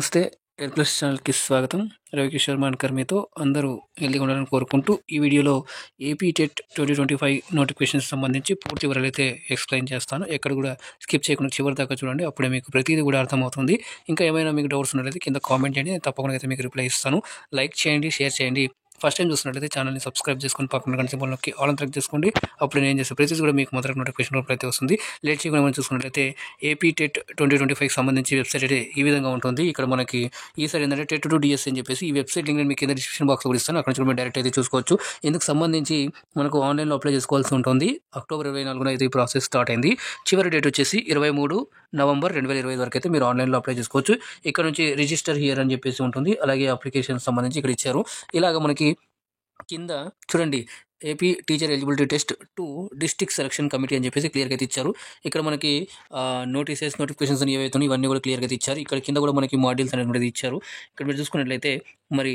నమస్తే. Air plus ఛానల్‌కి స్వాగతం. రవికిషోర్ మాన్కర్ మీతో. అందరూ హెల్తీగా ఉండాలని కోరుకుంటూ ఈ వీడియోలో ఏపీ టెట్ 2025 నోటిఫికేషన్‌కి సంబంధించి పూర్తి వివరాలైతే ఎక్స్‌ప్లెయిన్ చేస్తాను. ఎక్కడ కూడా స్కిప్ చేయకుండా చివరి దాకా చూడండి. అప్పుడే మీకు ప్రతీది కూడా అర్థమవుతుంది. ఇంకా ఏమైనా మీకు డౌట్స్ ఉన్నట్లయితే కింద కామెంట్ చేయండి. నేను తప్పకుండా అయితే మీకు రిప్లై ఇస్తాను. లైక్ చేయండి, షేర్ చేయండి. ఫస్ట్ టైం చూస్తున్నట్లయితే ఛానల్‌ని సబ్స్క్రైబ్ చేసుకొని పక్కన గంట సింబల్ నొక్కి ఆల్ అని క్లిక్ చేసుకోండి. అప్పుడు నేను చేసే ప్రతిదీ కూడా మీకు మొదటి నోటిఫికేషన్ రూపంలో అయితే వస్తుంది. లేట్ చేయకుండా మనం చూసుకున్నట్లయితే ఏపీ టెట్ 2025కి సంబంధించి వెబ్సైట్ అయితే ఈ విధంగా ఉంటుంది. ఇక్కడ మనకి ఈసారి ఏంటంటే టెట్ టు డిఎస్సి అని చెప్పేసి ఈ వెబ్సైట్ లింక్ నేను మీకు కింద డిస్క్రిప్షన్ బాక్స్లో కూడా ఇస్తాను. అక్కడ నుంచి మీరు డైరెక్ట్ అయితే చూసుకోవచ్చు. ఇందుకు సంబంధించి మనకు ఆన్లైన్లో అప్లై చేసుకోవాల్సి ఉంటుంది. అక్టోబర్ 24న అయితే ఈ ప్రాసెస్ స్టార్ట్ అయింది. చివరి డేట్ వచ్చేసి 23 నవంబర్ 2025 వరకు అయితే మీరు ఆన్లైన్లో అప్లై చేసుకోవచ్చు. ఇక్కడ నుంచి రిజిస్టర్ హియర్ అని చెప్పేసి ఉంటుంది. అలాగే అప్లికేషన్ సంబంధించి ఇక్కడ ఇచ్చారు. ఇలాగ మనకి కింద చూడండి, AP teacher eligibility test 2 district selection committee అని చెప్పేసి క్లియర్గా అయితే ఇచ్చారు. ఇక్కడ మనకి నోటిఫికేషన్స్ ఏవైతే ఉన్నాయో ఇవన్నీ కూడా క్లియర్గా అయితే ఇచ్చారు. ఇక్కడ కింద కూడా మనకి మాడ్యూల్స్ అనేటువంటిది ఇచ్చారు. ఇక్కడ మీరు చూసుకున్నట్లయితే మరి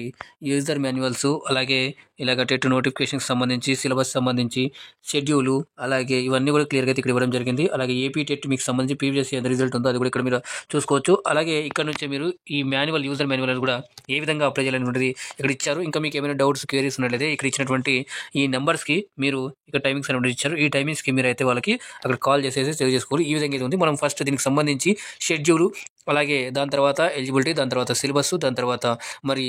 యూజర్ మాన్యువల్స్, అలాగే ఇలాగ టెట్ నోటిఫికేషన్కి సంబంధించి సిలబస్ సంబంధించి షెడ్యూలు, అలాగే ఇవన్నీ కూడా క్లియర్గా అయితే ఇక్కడ ఇవ్వడం జరిగింది. అలాగే ఏపీ టెట్ మీకు సంబంధించి ప్రీవియస్ ఎంత రిజల్ట్ ఉందో అది కూడా ఇక్కడ మీరు చూసుకోవచ్చు. అలాగే ఇక్కడ నుంచి మీరు ఈ యూజర్ మాన్యువల్ కూడా ఏ విధంగా అప్లై చేయాలనేది ఇక్కడ ఇచ్చారు. ఇంకా మీకు ఏమైనా డౌట్స్, క్వరీస్ ఉన్నట్లయితే ఇక్కడ ఇచ్చినటువంటి ఈ నెంబర్స్కి మీరు ఇక్కడ టైమింగ్స్ అనేవి ఇచ్చారు. ఈ టైమింగ్స్కి మీరు అయితే వాళ్ళకి అక్కడ కాల్ చేసేసి తెలియజేసుకోవాలి. ఈ విధంగా ఇది ఉంది. మనం ఫస్ట్ దీనికి సంబంధించి షెడ్యూలు, అలాగే దాని తర్వాత ఎలిజిబిలిటీ, దాని తర్వాత సిలబస్, దాని తర్వాత మరి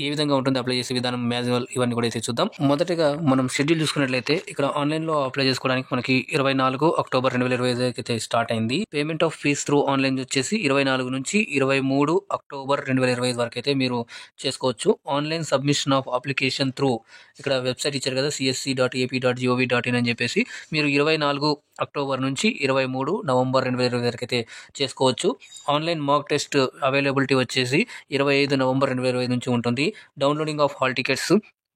ఏ విధంగా ఉంటుంది అప్లై చేసే విధానం, మాన్యువల్, ఇవన్నీ కూడా అయితే చూద్దాం. మొదటగా మనం షెడ్యూల్ చూసుకున్నట్లయితే ఇక్కడ ఆన్లైన్లో అప్లై చేసుకోవడానికి మనకి 24 అక్టోబర్ 2025 అయితే స్టార్ట్ అయింది. Payment of fees through online వచ్చేసి 24 నుంచి 23 అక్టోబర్ 2025 వరకు అయితే మీరు చేసుకోవచ్చు. Online submission of application through ఇక్కడ వెబ్సైట్ ఇచ్చారు కదా, csc.ap.gov.in అని చెప్పేసి మీరు 24 అక్టోబర్ నుంచి 23 నవంబర్ 2025 వరకు అయితే చేసుకోవచ్చు. ఆన్లైన్ మాక్ టెస్ట్ అవైలబిలిటీ వచ్చేసి 25 నవంబర్ 2025 నుంచి ఉంటుంది. డౌన్లోడింగ్ ఆఫ్ హాల్ టికెట్స్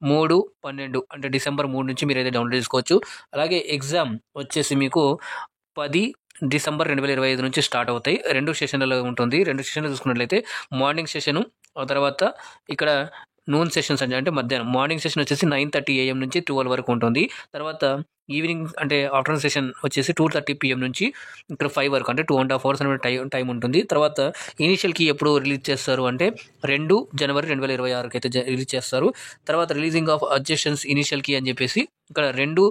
3/12 అంటే డిసెంబర్ 3 నుంచి మీరు అయితే డౌన్లోడ్ చేసుకోవచ్చు. అలాగే ఎగ్జామ్ వచ్చేసి మీకు 10 డిసెంబర్ 2025 నుంచి స్టార్ట్ అవుతాయి. 2 సెషన్లలో ఉంటుంది. 2 సెషన్లు చూసుకున్నట్లయితే మార్నింగ్ సెషను, ఆ తర్వాత ఇక్కడ నూన్ సెషన్స్ అంటే మధ్యాహ్నం. మార్నింగ్ సెషన్ వచ్చేసి 9:30 AM నుంచి 12 వరకు ఉంటుంది. తర్వాత ఈవినింగ్ అంటే ఆఫ్టర్నూన్ సెషన్ వచ్చేసి 2:30 PM నుంచి ఇక్కడ 5 వరకు, అంటే 2.5 hours అనే టైం ఉంటుంది. తర్వాత ఇనీషియల్ కీ ఎప్పుడు రిలీజ్ చేస్తారు అంటే 2 జనవరి 2026 అయితే రిలీజ్ చేస్తారు. తర్వాత రిలీజింగ్ ఆఫ్ అడ్జెషన్స్ ఇనీషియల్ కీ అని చెప్పేసి ఇక్కడ 2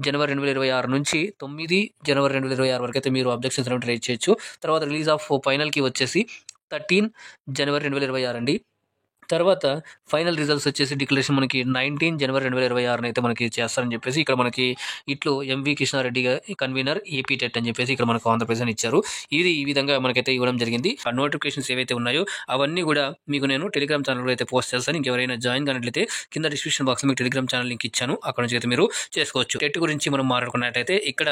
జనవరి 2026 నుంచి 9 జనవరి 2026 వరకు అయితే మీరు అబ్జెక్షన్స్ అనేవి రైజ్ చేయొచ్చు. తర్వాత రిలీజ్ ఆఫ్ ఫైనల్ కీ వచ్చేసి 13 జనవరి 2026 అండి. తర్వాత ఫైనల్ రిజల్ట్స్ వచ్చేసి డిక్లరేషన్ మనకి 19 జనవరి 2026 అయితే మనకి చేస్తారని చెప్పేసి ఇక్కడ మనకి ఇట్లు MV Krishna Reddy convener AP TET అని చెప్పేసి ఇక్కడ మనకు ఆంధ్రప్రదేశ్ అని ఇచ్చారు. ఇది ఈ విధంగా మనకైతే ఇవ్వడం జరిగింది. ఆ నోటిఫికేషన్స్ ఏవైతే ఉన్నాయో అవన్నీ కూడా మీకు నేను టెలిగ్రామ్ ఛానల్లో అయితే పోస్ట్ చేస్తాను. ఇంకెవరైనా జాయిన్ కానట్లయితే కింద డిస్క్రిప్షన్ బాక్స్ మీకు టెలిగ్రామ్ ఛానల్ లింక్ ఇచ్చాను. అక్కడ నుంచి అయితే మీరు చేసుకోవచ్చు. టెట్ గురించి మనం మాట్లాడుకున్నట్టయితే ఇక్కడ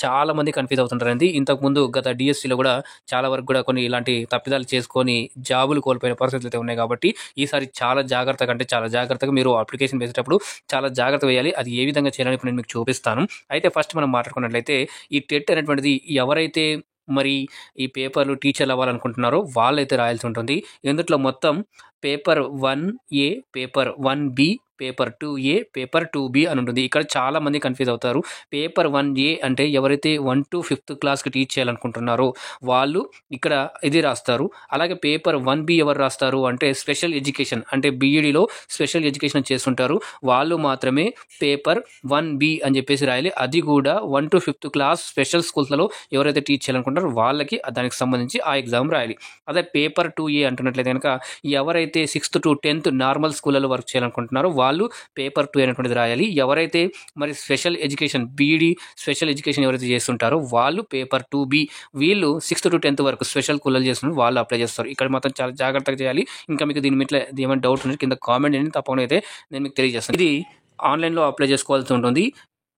చాలా మంది కన్ఫ్యూజ్ అవుతుంటారండి. ఇంతకుముందు గత డిఎస్సిలో కూడా చాలా వరకు కూడా కొన్ని ఇలాంటి తప్పిదాలు చేసుకొని జాబులు కోల్పోయిన పరిస్థితులు అయితే ఉన్నాయి. కాబట్టి ఈసారి చాలా జాగ్రత్తగా మీరు అప్లికేషన్ వేసేటప్పుడు చాలా జాగ్రత్త వేయాలి. అది ఏ విధంగా చేయాలని ఇప్పుడు నేను మీకు చూపిస్తాను. అయితే ఫస్ట్ మనం మాట్లాడుకున్నట్లయితే ఈ టెట్ అనేటువంటిది ఎవరైతే మరి ఈ పేపర్లు టీచర్లు అవ్వాలనుకుంటున్నారో వాళ్ళైతే రాయాల్సి ఉంటుంది. ఇందులో మొత్తం paper 1A, paper 1B, paper 2A, paper 2B అని ఉంటుంది. ఇక్కడ చాలా మంది కన్ఫ్యూజ్ అవుతారు. పేపర్ 1A అంటే ఎవరైతే 1 to 5th క్లాస్కి టీచ్ చేయాలనుకుంటున్నారో వాళ్ళు ఇక్కడ ఇది రాస్తారు. అలాగే పేపర్ 1B ఎవరు రాస్తారు అంటే స్పెషల్ ఎడ్యుకేషన్, అంటే బీఈడీలో స్పెషల్ ఎడ్యుకేషన్ చేస్తుంటారు వాళ్ళు మాత్రమే పేపర్ 1B అని చెప్పేసి రాయాలి. అది కూడా 1 to 5th క్లాస్ స్పెషల్ స్కూల్స్లలో ఎవరైతే టీచ్ చేయాలనుకుంటారో వాళ్ళకి దానికి సంబంధించి ఆ ఎగ్జామ్ రాయాలి. అదే పేపర్ 2A అంటున్నట్లయితే కనుక ఎవరైతే 6th to 10th నార్మల్ స్కూళ్ళలో వర్క్ చేయాలనుకుంటున్నారో వాళ్ళు పేపర్ 2 అనేటువంటిది రాయాలి. ఎవరైతే మరి special education BEd special education ఎవరైతే చేస్తుంటారో వాళ్ళు పేపర్ 2B, వీళ్ళు 6th to 10th వరకు స్పెషల్ స్కూల్లో చేస్తున్నారు వాళ్ళు అప్లై చేస్తారు. ఇక్కడ మాత్రం చాలా జాగ్రత్తగా చేయాలి. ఇంకా మీకు దీని మీద ఏమైనా డౌట్ ఉంటే కింద కామెంట్ చేయండి, తప్పకుండా అయితే నేను మీకు తెలియజేస్తాను. ఇది ఆన్లైన్లో అప్లై చేసుకోవాల్సి ఉంటుంది.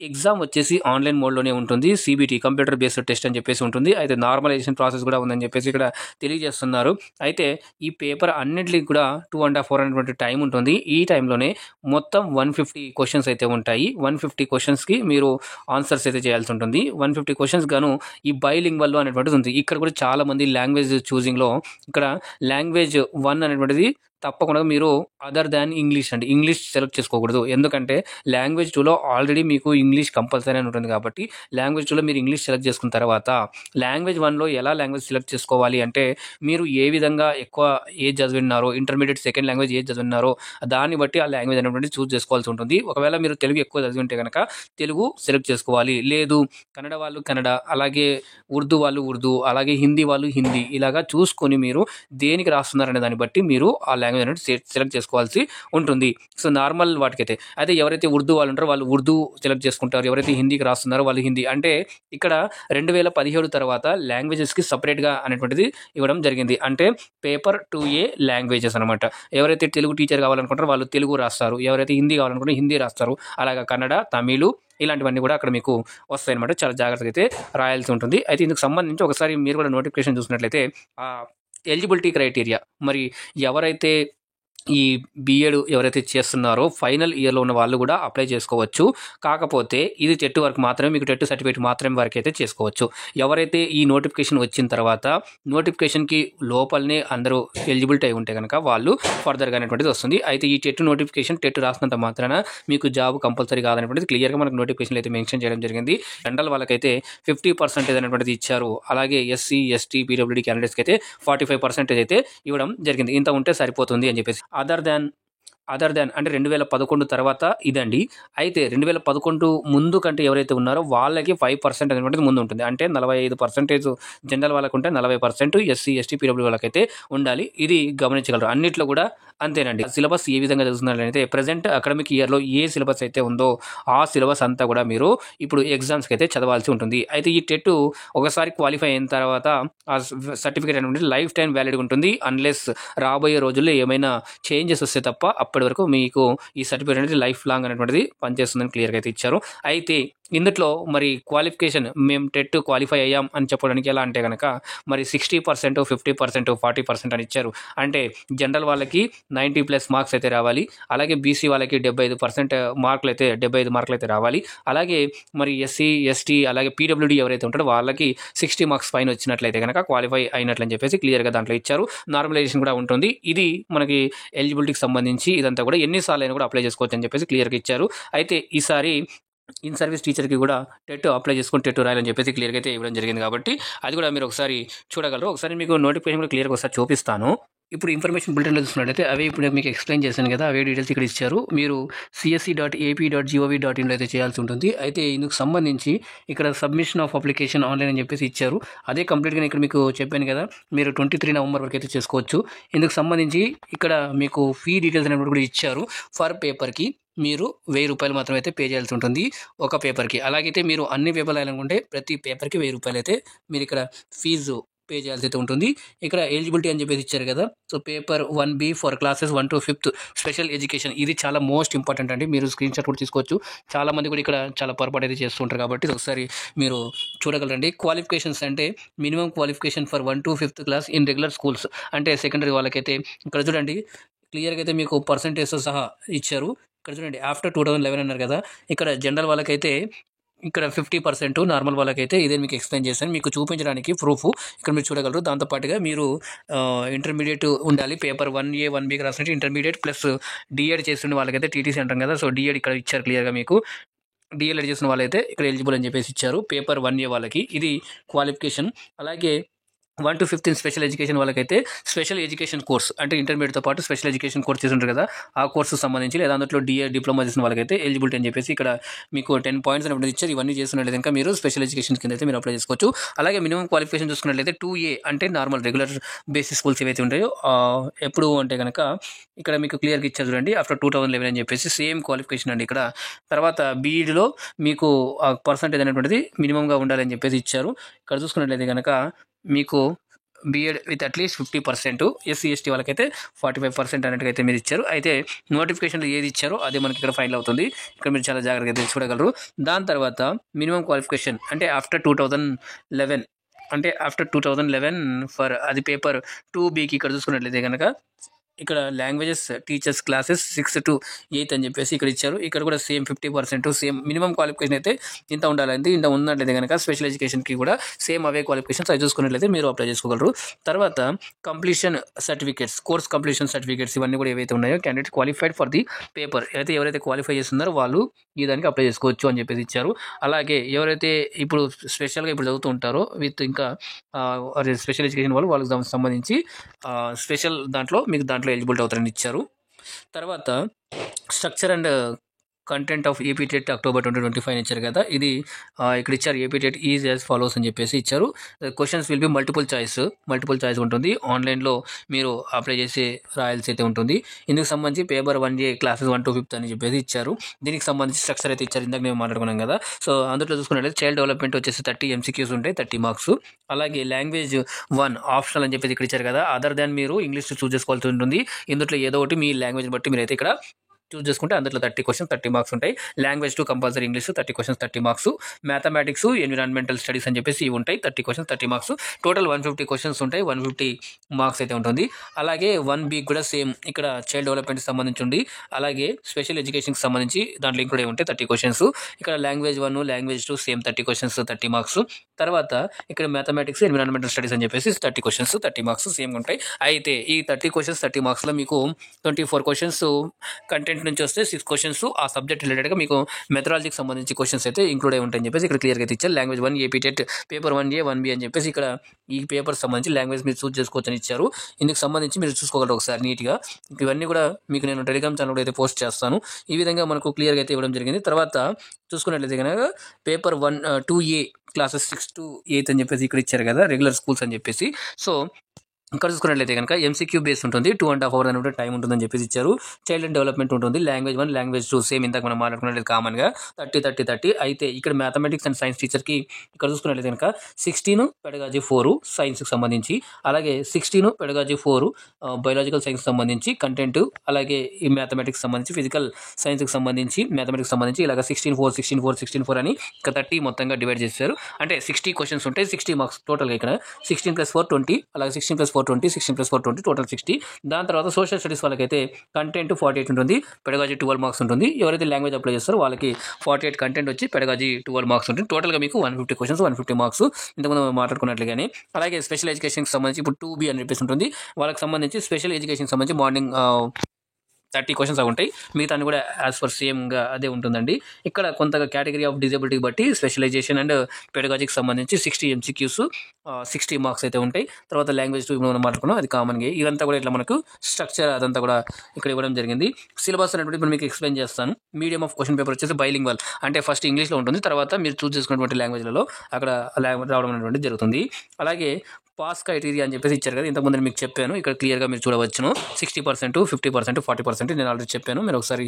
ఎగ్జామ్ వచ్చేసి ఆన్లైన్ మోడ్లోనే ఉంటుంది. CBT కంప్యూటర్ బేస్డ్ టెస్ట్ అని చెప్పేసి ఉంటుంది. అయితే నార్మలైజేషన్ ప్రాసెస్ కూడా ఉందని చెప్పేసి ఇక్కడ తెలియజేస్తున్నారు. అయితే ఈ పేపర్ అన్నింటికి కూడా 2.5 hours అనేటువంటి టైం ఉంటుంది. ఈ టైంలోనే మొత్తం 150 క్వశ్చన్స్ అయితే ఉంటాయి. 150 క్వశ్చన్స్కి మీరు ఆన్సర్స్ అయితే చేయాల్సి ఉంటుంది. 150 క్వశ్చన్స్ గాను ఈ బైలింగ్వల్ అనేటువంటిది ఉంది. ఇక్కడ కూడా చాలామంది లాంగ్వేజ్ చూజింగ్లో ఇక్కడ లాంగ్వేజ్ 1 అనేటువంటిది తప్పకుండా మీరు అదర్ దాన్ ఇంగ్లీష్ అండి. ఇంగ్లీష్ సెలెక్ట్ చేసుకోకూడదు. ఎందుకంటే లాంగ్వేజ్ 2లో ఆల్రెడీ మీకు ఇంగ్లీష్ కంపల్సరీ అని ఉంటుంది కాబట్టి లాంగ్వేజ్ 2లో మీరు ఇంగ్లీష్ సెలెక్ట్ చేసుకున్న తర్వాత లాంగ్వేజ్ 1లో ఎలా లాంగ్వేజ్ సెలెక్ట్ చేసుకోవాలి అంటే మీరు ఏ విధంగా ఎక్కువ ఏది చదివినారో, ఇంటర్మీడియట్ సెకండ్ లాంగ్వేజ్ ఏది చదివినారో దాన్ని బట్టి ఆ లాంగ్వేజ్ అనేటువంటిది చూస్ చేసుకోవాల్సి ఉంటుంది. ఒకవేళ మీరు తెలుగు ఎక్కువ చదివి ఉంటే కనుక తెలుగు సెలెక్ట్ చేసుకోవాలి. లేదు కన్నడ వాళ్ళు కన్నడ, అలాగే ఉర్దూ వాళ్ళు ఉర్దూ, అలాగే హిందీ వాళ్ళు హిందీ, ఇలాగా చూసుకొని మీరు దేనికి రాస్తున్నారనే దాన్ని బట్టి మీరు ఆ లాంగ్వేజ్ అనేది సెలెక్ట్ చేసుకోవాల్సి ఉంటుంది. సో నార్మల్ వాటికైతే అయితే ఎవరైతే ఉర్దూ వాళ్ళు ఉంటారో వాళ్ళు ఉర్దూ సెలెక్ట్ చేసుకుంటారు. ఎవరైతే హిందీకి రాస్తున్నారో వాళ్ళు హిందీ. అంటే ఇక్కడ 2017 తర్వాత లాంగ్వేజెస్కి సపరేట్గా అనేటువంటిది ఇవ్వడం జరిగింది. అంటే పేపర్ 2A లాంగ్వేజెస్ అనమాట. ఎవరైతే తెలుగు టీచర్ కావాలనుకుంటారో వాళ్ళు తెలుగు రాస్తారు. ఎవరైతే హిందీ కావాలనుకుంటారో హిందీ రాస్తారు. అలాగా కన్నడ, తమిళ్ ఇలాంటివన్నీ కూడా అక్కడ మీకు వస్తాయి అనమాట. చాలా జాగ్రత్తగా అయితే రాయాల్సి ఉంటుంది. అయితే ఇందుకు సంబంధించి ఒకసారి మీరు కూడా నోటిఫికేషన్ చూసినట్లయితే ఎలిజిబిలిటీ క్రైటీరియా మరి ఎవరైతే ఈ బీఎడ్ ఎవరైతే చేస్తున్నారో ఫైనల్ ఇయర్లో ఉన్న వాళ్ళు కూడా అప్లై చేసుకోవచ్చు. కాకపోతే ఇది టెట్ వరకు మాత్రమే, మీకు టెట్ సర్టిఫికేట్ మాత్రమే వరకు అయితే చేసుకోవచ్చు. ఎవరైతే ఈ నోటిఫికేషన్ వచ్చిన తర్వాత నోటిఫికేషన్కి లోపలనే అందరూ ఎలిజిబిలిటీ అయి ఉంటే కనుక వాళ్ళు ఫర్దర్గా అనేటువంటిది వస్తుంది. అయితే ఈ టెట్ నోటిఫికేషన్ టెట్ రాసినంత మాత్రాన మీకు జాబ్ కంపల్సరీ కాదనేటువంటిది క్లియర్గా మనకు నోటిఫికేషన్ అయితే మెన్షన్ చేయడం జరిగింది. జనరల్ వాళ్ళకైతే 50% అనేటువంటిది ఇచ్చారు. అలాగే ఎస్సీ, ఎస్టీ, పీడబ్ల్యూడీ క్యాండిడేట్స్కి అయితే 45% అయితే ఇవ్వడం జరిగింది. ఇంత ఉంటే సరిపోతుంది అని చెప్పేసి. అదర్ దాన్ అంటే 2011 తర్వాత ఇదండి. అయితే 2011 ముందు కంటే ఎవరైతే ఉన్నారో వాళ్ళకి 5% అనేటువంటిది ముందు ఉంటుంది. అంటే 45% జనరల్ వాళ్ళకు ఉంటే 40% ఎస్సీ, ఎస్టీ, పీడబ్ల్యూ వాళ్ళకైతే ఉండాలి. ఇది గమనించగలరు. అన్నిట్లో కూడా అంతేనండి. సిలబస్ ఏ విధంగా చదువుతున్నారంటే ప్రజెంట్ అకాడమిక్ ఇయర్లో ఏ సిలబస్ అయితే ఉందో ఆ సిలబస్ అంతా కూడా మీరు ఇప్పుడు ఎగ్జామ్స్కి అయితే చదవాల్సి ఉంటుంది. అయితే ఈ టెట్ ఒకసారి క్వాలిఫై అయిన తర్వాత ఆ సర్టిఫికేట్ అనేటువంటి లైఫ్ టైం వ్యాలిడ్గా ఉంటుంది. అన్లెస్ రాబోయే రోజుల్లో ఏమైనా చేంజెస్ వస్తే తప్ప అప్పటి వరకు మీకు ఈ సర్టిఫికేట్ అనేది లైఫ్ లాంగ్ అనేటువంటిది పనిచేస్తుందని క్లియర్గా అయితే ఇచ్చారు. అయితే ఇందులో మరి క్వాలిఫికేషన్ మేము టెట్ క్వాలిఫై అయ్యాం అని చెప్పడానికి ఎలా అంటే కనుక మరి 60%, 50%, 40% అని ఇచ్చారు. అంటే జనరల్ వాళ్ళకి 90+ మార్క్స్ అయితే రావాలి. అలాగే బీసీ వాళ్ళకి 75% మార్కులు అయితే 75 మార్కులు అయితే రావాలి. అలాగే మరి ఎస్సీ, ఎస్టీ, అలాగే పీడబ్ల్యూడీ ఎవరైతే ఉంటారో వాళ్ళకి 60 మార్క్స్ పైన వచ్చినట్లయితే కనుక క్వాలిఫై అయినట్లు అని చెప్పేసి క్లియర్గా దాంట్లో ఇచ్చారు. నార్మలైజేషన్ కూడా ఉంటుంది. ఇది మనకి ఎలిజిబిలిటీకి సంబంధించి ఇదంతా కూడా ఎన్నిసార్లు అయినా కూడా అప్లై చేసుకోవచ్చు అని చెప్పేసి క్లియర్గా ఇచ్చారు. అయితే ఈసారి ఇన్ సర్వీస్ టీచర్కి కూడా టెట్ అప్లై చేసుకుని టెట్ రాయాలని చెప్పేసి క్లియర్గా అయితే ఇవ్వడం జరిగింది. కాబట్టి అది కూడా మీరు ఒకసారి చూడగలరు. ఒకసారి మీకు నోటిఫికేషన్ కూడా క్లియర్గా ఒకసారి చూపిస్తాను. ఇప్పుడు ఇన్ఫర్మేషన్ బులెటిన్లో చూసినట్లయితే అవే ఇప్పుడు మీకు ఎక్స్ప్లెయిన్ చేశాను కదా, అవే డీటెయిల్స్ ఇక్కడ ఇచ్చారు. మీరు csc.ap.gov.in అయితే చేయాల్సి ఉంటుంది. అయితే ఇందుకు సంబంధించి ఇక్కడ సబ్మిషన్ ఆఫ్ అప్లికేషన్ ఆన్లైన్ అని చెప్పేసి ఇచ్చారు. అదే కంప్లీట్గా ఇక్కడ మీకు చెప్పాను కదా, మీరు 23 నవంబర్ వరకు అయితే చేసుకోవచ్చు. ఇందుకు సంబంధించి ఇక్కడ మీకు ఫీ డీటెయిల్స్ అనేవి కూడా ఇచ్చారు. ఫర్ పేపర్కి మీరు 1000 రూపాయలు మాత్రం అయితే పే చేయాల్సి ఉంటుంది ఒక పేపర్కి. అలాగైతే మీరు అన్ని పేపర్లు వేయాలనుకుంటే ప్రతి పేపర్కి 1000 రూపాయలు అయితే మీరు ఇక్కడ ఫీజు పే చేయాల్సి అయితే ఉంటుంది. ఇక్కడ ఎలిజిబిలిటీ అని చెప్పేసి ఇచ్చారు కదా. So paper 1B for classes 1 to 5th special education, ఇది చాలా మోస్ట్ ఇంపార్టెంట్ అండి. మీరు స్క్రీన్ షాట్ కూడా తీసుకోవచ్చు. చాలా మంది కూడా ఇక్కడ చాలా పొరపాటు అయితే చేస్తుంటారు కాబట్టి ఒకసారి మీరు చూడగలరండి. క్వాలిఫికేషన్స్ అంటే minimum qualification for 1 to 5th class in regular schools, అంటే సెకండరీ వాళ్ళకైతే ఇక్కడ చూడండి క్లియర్గా అయితే మీకు పర్సంటేజ్తో సహా ఇచ్చారు. ఇక్కడ చూడండి ఆఫ్టర్ 2011 అన్నారు కదా, ఇక్కడ జనరల్ వాళ్ళకైతే ఇక్కడ 50%, నార్మల్ వాళ్ళకైతే ఇదే మీకు ఎక్స్ప్లెయిన్ చేశాను. మీకు చూపించడానికి ప్రూఫ్ ఇక్కడ మీరు చూడగలరు. దాంతోపాటుగా మీరు ఇంటర్మీడియట్ ఉండాలి. పేపర్ 1A 1Bకి రాసినట్టు ఇంటర్మీడియట్ ప్లస్ డిఎడ్ చేస్తున్న వాళ్ళకైతే టీటీసీ అంటాం కదా, సో డిఎడ్ ఇక్కడ ఇచ్చారు క్లియర్గా. మీకు డిఎల్ఎడ్ చేసిన వాళ్ళైతే ఇక్కడ ఎలిజిబుల్ అని చెప్పేసి ఇచ్చారు. పేపర్ 1A వాళ్ళకి ఇది క్వాలిఫికేషన్. అలాగే 1 to 5th స్పెషల్ ఎడ్యుకేషన్ వాళ్ళకైతే స్పెషల్ ఎడ్యుకేషన్ కోర్స్, అంటే ఇంటర్మీడియట్తో పాటు స్పెషల్ ఎడ్యుకేషన్ కోర్స్ చేసి ఉంటారు కదా, ఆ కోర్సు సంబంధించి లేదా దాంట్లో డిప్లొమా చేసిన వాళ్ళకైతే ఎలిజిబిలిటీ అని చెప్పేసి ఇక్కడ మీకు 10 పాయింట్స్ అనేవి ఇచ్చారు. ఇవన్నీ చేస్తున్నట్లయితే ఇంకా మీరు స్పెషల్ ఎడ్యుకేషన్ కింద అయితే మీరు అప్లై చేసుకోవచ్చు. అలాగే మినిమం క్వాలిఫికేషన్ చూసుకున్నట్లయితే 2A అంటే నార్మల్ రెగ్యులర్ బేసిక్ స్కూల్స్ ఏవైతే ఉంటాయో ఎప్పుడు అంటే కనుక ఇక్కడ మీకు క్లియర్గా ఇచ్చారు చూడండి, ఆఫ్టర్ 2011 అని చెప్పేసి సేమ్ క్వాలిఫికేషన్ అండి. ఇక్కడ తర్వాత బీఈడీలో మీకు పర్సంటేజ్ అనేటువంటిది మినిమంగా ఉండాలని చెప్పేసి ఇచ్చారు. ఇక్కడ చూసుకున్నట్లయితే కనుక మీకు BEd with at least 50%, SC ST వాళ్ళకైతే 45% అన్నట్టుగా మీరు ఇచ్చారు. అయితే నోటిఫికేషన్లో ఏది ఇచ్చారో అదే మనకి ఇక్కడ ఫైనల్ అవుతుంది. ఇక్కడ మీరు చాలా జాగ్రత్తగా చూడగలరు. దాని తర్వాత మినిమం క్వాలిఫికేషన్ అంటే ఆఫ్టర్ 2011, అంటే ఆఫ్టర్ 2011 ఫర్ అది పేపర్ 2Bకి ఇక్కడ చూసుకున్నట్లయితే కనుక ఇక్కడ లాంగ్వేజెస్ టీచర్స్ క్లాసెస్ 6 to 8 అని చెప్పేసి ఇక్కడ ఇచ్చారు. ఇక్కడ కూడా సేమ్ 50% సేమ్ మినిమం క్వాలిఫికేషన్ అయితే ఇంత ఉండాలంటే ఇంత ఉన్నట్లయితే కనుక స్పెషల్ ఎడ్యుకేషన్కి కూడా సేమ్ అవే క్వాలిఫికేషన్స్ అవి చూసుకున్నట్లయితే మీరు అప్లై చేసుకోగలరు. తర్వాత completion certificates, course completion certificates ఇవన్నీ కూడా ఏవైతే ఉన్నాయో candidate qualified for the paper అయితే ఎవరైతే క్వాలిఫై చేస్తున్నారో వాళ్ళు ఈ దానికి అప్లై చేసుకోవచ్చు అని చెప్పేసి ఇచ్చారు. అలాగే ఎవరైతే ఇప్పుడు స్పెషల్గా ఇప్పుడు చదువుతూ ఉంటారో విత్ ఇంకా స్పెషల్ ఎడ్యుకేషన్ వాళ్ళకి సంబంధించి స్పెషల్ మీకు దాంట్లో ఎలిజిబిలిటీ అవుతారని ఇచ్చారు. తర్వాత structure and content of AP TET October 2025 ఇచ్చారు కదా, ఇది ఇక్కడ ఇచ్చారు. AP TET is as follows అని చెప్పేసి ఇచ్చారు. Questions will be multiple choice ఉంటుంది. ఆన్లైన్లో మీరు అప్లై చేసి రాయాల్సి అయితే ఉంటుంది. ఇందుకు సంబంధించి పేపర్ 1A క్లాసెస్ 1 to 5 అని చెప్పేసి ఇచ్చారు. దీనికి సంబంధించి స్ట్రక్చర్ అయితే ఇచ్చారు, ఇందాక మేము మాట్లాడుకున్నాం కదా. సో అందులో చూసుకున్నట్లయితే చైల్డ్ డెవలప్మెంట్ వచ్చేసి 30 MCQs ఉంటాయి, 30 మార్క్స్. అలాగే లాంగ్వేజ్ 1 ఆప్షనల్ అని చెప్పేసి ఇక్కడ ఇచ్చారు కదా, అదర్ దాన్ మీరు ఇంగ్లీష్ చూస్ చేసుకోవాల్సి ఉంటుంది. ఇందులో ఏదో ఒకటి మీ లాంగ్వేజ్ బట్టి మీరైతే ఇక్కడ చూస్ చేసుకుంటే అందులో 30 questions 30 మార్క్స్ ఉంటాయి. Language 2 compulsory English 30 questions 30 marks. Mathematics, environmental studies అని చెప్పేసి ఇవి ఉంటాయి, 30 questions 30 మార్క్స్. టోటల్ 150 questions ఉంటాయి, 150 మార్క్స్ అయితే ఉంటుంది. అలాగే 1B కూడా సేమ్ ఇక్కడ చైల్డ్ డెవలప్మెంట్కి సంబంధించి ఉంది. అలాగే స్పెషల్ ఎడ్యుకేషన్కి సంబంధించి దాంట్లో ఇంక్లూడ్ ఉంటాయి 30 questions. ఇక్కడ language 1 language 2 same 30 questions 30 marks. తర్వాత ఇక్కడ మ్యాథమెటిక్స్, ఎన్విరాన్మెంటల్ స్టడీస్ అని చెప్పేసి 30 questions 30 మార్క్స్ సేమ్ ఉంటాయి. అయితే ఈ 30 questions 30 మార్క్స్లో మీకు 24 questions కంటెంట్ నుంచి వస్తే 6 questions ఆ సబ్జెక్ట్ రిలేటెడ్గా మీకు మెథడాలజీకి సంబంధించి క్వశ్చన్స్ అయితే ఇంక్లూడ్ అయి ఉంటాయని చెప్పేసి ఇక్కడ క్లియర్గా అయితే ఇచ్చారు. Language 1 AP TET paper 1A 1B అని చెప్పేసి ఇక్కడ ఈ పేపర్ సంబంధించి లాంగ్వేజ్ మీరు చూస్ చేసుకోవచ్చు అని ఇచ్చారు. ఇందుకు సంబంధించి మీరు చూసుకోగలరు ఒకసారి నీట్గా. ఇవన్నీ కూడా మీకు నేను టెలిగ్రామ్ ఛానల్ కూడా అయితే పోస్ట్ చేస్తాను. ఈ విధంగా మనకు క్లియర్గా అయితే ఇవ్వడం జరిగింది. తర్వాత చూసుకున్నట్లయితే కనుక పేపర్ 2A క్లాసెస్ 6 to 8 అని చెప్పేసి ఇక్కడ ఇచ్చారు కదా, రెగ్యులర్ స్కూల్స్ అని చెప్పేసి. సో ఇక్కడ చూసుకున్నట్లయితే కనుక MCQ బేస్ ఉంటుంది, 2.5 hours అనేది టైం ఉంటుందని చెప్పేసి ఇచ్చారు. చైల్డ్ అండ్ డెవలప్మెంట్ ఉంటుంది, లాంగ్వేజ్ 1 లాంగ్వేజ్ 2 సేమ్ ఇందాక మనం మాట్లాడుకున్నట్లయితే కామన్గా 30. అయితే ఇక్కడ మ్యాథమెటిక్స్ అండ్ సైన్స్ టీచర్కి ఇక్కడ చూసుకున్నట్లయితే కనుక 16 పెడగాజీ 4 సైన్స్కి సంబంధించి, అలాగే 16 పెడగాజీ 4 బయాలజికల్ సైన్స్కి సంబంధించి కంటెంట్, అలాగే ఈ మ్యాథమెటిక్స్ సంబంధించి ఫిజికల్ సైన్స్కి సంబంధించి మ్యాథమెటిక్స్ సంబంధించి ఇలాగ 16 అని ఇక్కడ 30 మొత్తంగా డివైడ్ చేశారు. అంటే 60 questions ఉంటాయి, 60 మార్క్స్ టోటల్గా. ఇక్కడ 16 + 4 20, అలాగే 16 + 4 20, 16 + 4 20, టోటల్ 60. దాని తర్వాత సోషల్ స్టడీస్ వాళ్ళకైతే కంటెంట్ 48 ఉంటుంది, పెడగాజీ 12 మార్క్స్ ఉంటుంది. ఎవరైతే లాంగ్వేజ్ అప్లై చేస్తారో వాళ్ళకి 48 కంటెంట్ వచ్చి పెడగాజీ 12 మార్క్స్ ఉంటుంది. టోటల్గా మీకు 150 questions 150 మార్క్స్ ఇంతకుముందు మాట్లాడుకున్నట్లుగానే. అలాగే స్పెషల్ ఎడ్యుకేషన్కి సంబంధించి ఇప్పుడు 2B అని చెప్పేసి ఉంటుంది. వాళ్ళకి సంబంధించి స్పెషల్ ఎడ్యుకేషన్కి సంబంధించి మార్నింగ్ 30 questions ఉంటాయి, మిగతా కూడా యాజ్ పర్ సేమ్గా అదే ఉంటుందండి. ఇక్కడ కొంత కేటగిరీ ఆఫ్ డిజబిలిటీ బట్టి స్పెషలైజేషన్ అండ్ పెడగాజీకి సంబంధించి 60 MCQs 60 మార్క్స్ అయితే ఉంటాయి. తర్వాత లాంగ్వేజ్ 2 మనం మాట్లాడుకున్నాం, అది కామన్గా. ఇదంతా కూడా ఇట్లా మనకు స్ట్రక్చర్ అదంతా కూడా ఇక్కడ ఇవ్వడం జరిగింది. సిలబస్ అనేటువంటి ఇప్పుడు మీకు ఎక్స్ప్లెయిన్ చేస్తాను. మీడియం ఆఫ్ క్వశ్చన్ పేపర్ వచ్చేసి బైలింగ్వల్, అంటే ఫస్ట్ ఇంగ్లీష్లో ఉంటుంది, తర్వాత మీరు చూస్ చేసుకున్నటువంటి లాంగ్వేజ్లలో అక్కడ రావడం అనేటువంటి జరుగుతుంది. అలాగే పాస్ క్రైటీరియా అని చెప్పేసి ఇచ్చారు కదా, ఇంతకుముందు మీకు చెప్పాను. ఇక్కడ క్లియర్గా మీరు చూడవచ్చును, 60%, 50%, 40% నేను ఆల్రెడీ చెప్పాను. మీరు ఒకసారి